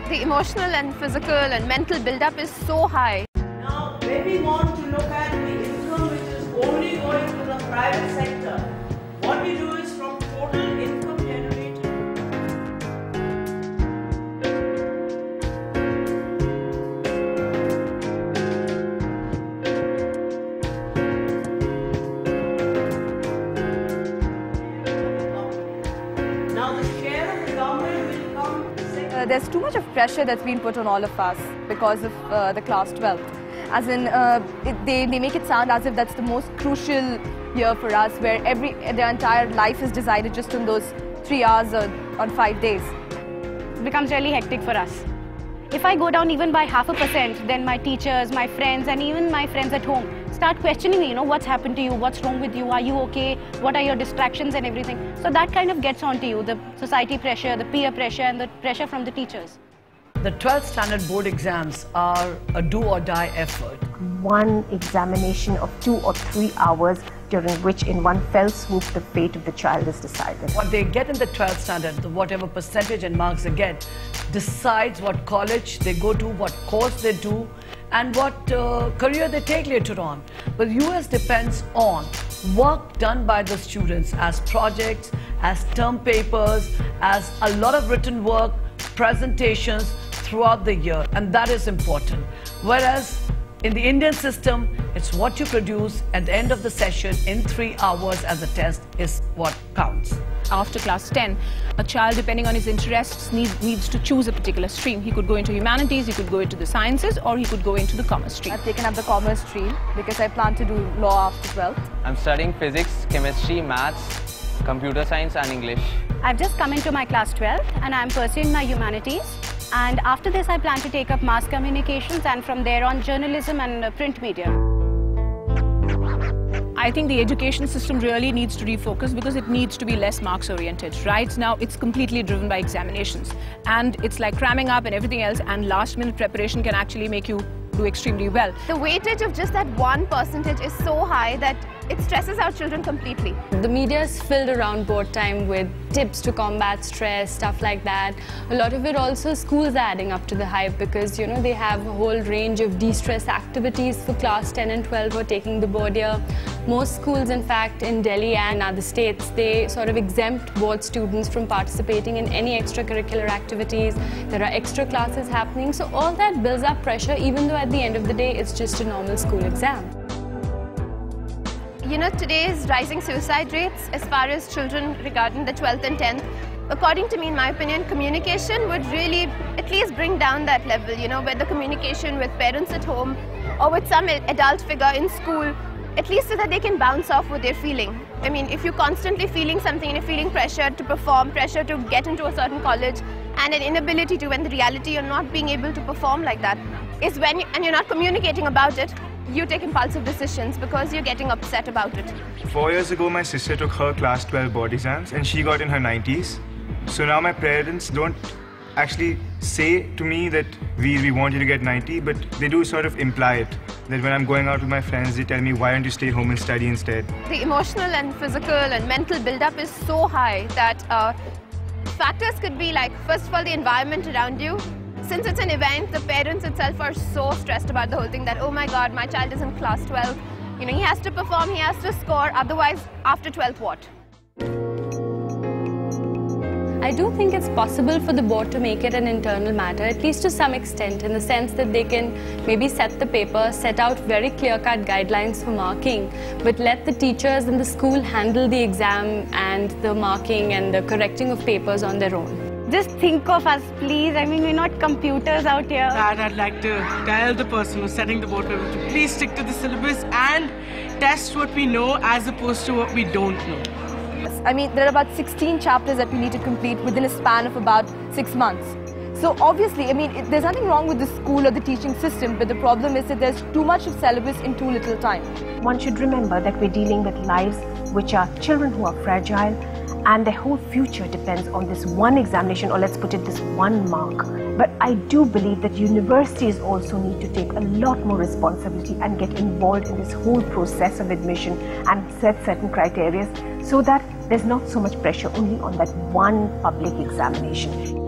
The emotional and physical and mental build-up is so high. Now, when we want to look at the income which is only going to the private sector, what we do is from total income generated. Now, the share of the government will come second. There's too much of pressure that's been put on all of us because of the class 12. As in, they make it sound as if that's the most crucial year for us, where their entire life is decided just on those 3 hours or on 5 days. It becomes really hectic for us. If I go down even by 0.5%, then my teachers, my friends, and even my friends at home start questioning me, what's happened to you, what's wrong with you, are you okay, what are your distractions and everything. So that kind of gets onto you, the society pressure, the peer pressure, and the pressure from the teachers. The 12th standard board exams are a do or die effort. One examination of 2 or 3 hours, during which in one fell swoop the fate of the child is decided. What they get in the 12th standard, whatever percentage and marks they get, decides what college they go to, what course they do, and what career they take later on. But US depends on work done by the students as projects, as term papers, as a lot of written work, presentations throughout the year, and that is important. Whereas in the Indian system, it's what you produce at the end of the session in 3 hours as a test is what counts. After class 10, a child, depending on his interests, needs to choose a particular stream. He could go into humanities, he could go into the sciences, or he could go into the commerce stream. I've taken up the commerce stream because I plan to do law after 12th. I'm studying physics, chemistry, maths, computer science and English. I've just come into my class 12 and I'm pursuing my humanities. And after this, I plan to take up mass communications and from there on journalism and print media. I think the education system really needs to refocus because it needs to be less marks oriented. Right now, it's completely driven by examinations. And it's like cramming up and everything else, and last minute preparation can actually make you do extremely well. The weightage of just that 1% is so high that it stresses out children completely. The media is filled around board time with tips to combat stress, stuff like that. A lot of it also, schools are adding up to the hype because, they have a whole range of de-stress activities for class 10 and 12 who are taking the board year. Most schools, in fact, in Delhi and other states, they sort of exempt board students from participating in any extracurricular activities. There are extra classes happening. So all that builds up pressure, even though at the end of the day, it's just a normal school exam. Today's rising suicide rates as far as children regarding the 12th and 10th, according to me, in my opinion, communication would really at least bring down that level, where the communication with parents at home or with some adult figure in school, at least so that they can bounce off what they're feeling. I mean, if you're constantly feeling something and you're feeling pressure to perform, pressure to get into a certain college, and an inability to, when the reality you're not being able to perform like that, is when and you're not communicating about it, you take impulsive decisions because you're getting upset about it. 4 years ago, my sister took her class 12 board exams and she got in her 90s. So now my parents don't actually say to me that we want you to get 90, but they do sort of imply it. That when I'm going out with my friends, they tell me, why don't you stay home and study instead? The emotional and physical and mental build-up is so high that factors could be like, first of all, the environment around you. Since it's an event, the parents itself are so stressed about the whole thing that, oh my God, my child is in class 12. He has to perform, he has to score, otherwise after 12th what? I do think it's possible for the board to make it an internal matter, at least to some extent, in the sense that they can maybe set the paper, set out very clear-cut guidelines for marking, but let the teachers in the school handle the exam and the marking and the correcting of papers on their own. Just think of us, please. I mean, we're not computers out here. That I'd like to tell the person who's setting the board paper to please stick to the syllabus and test what we know as opposed to what we don't know. I mean, there are about 16 chapters that we need to complete within a span of about 6 months. So obviously, I mean, there's nothing wrong with the school or the teaching system, but the problem is that there's too much of syllabus in too little time. One should remember that we're dealing with lives which are children who are fragile, and their whole future depends on this one examination, or let's put it, this one mark. But I do believe that universities also need to take a lot more responsibility and get involved in this whole process of admission and set certain criteria so that there's not so much pressure only on that one public examination.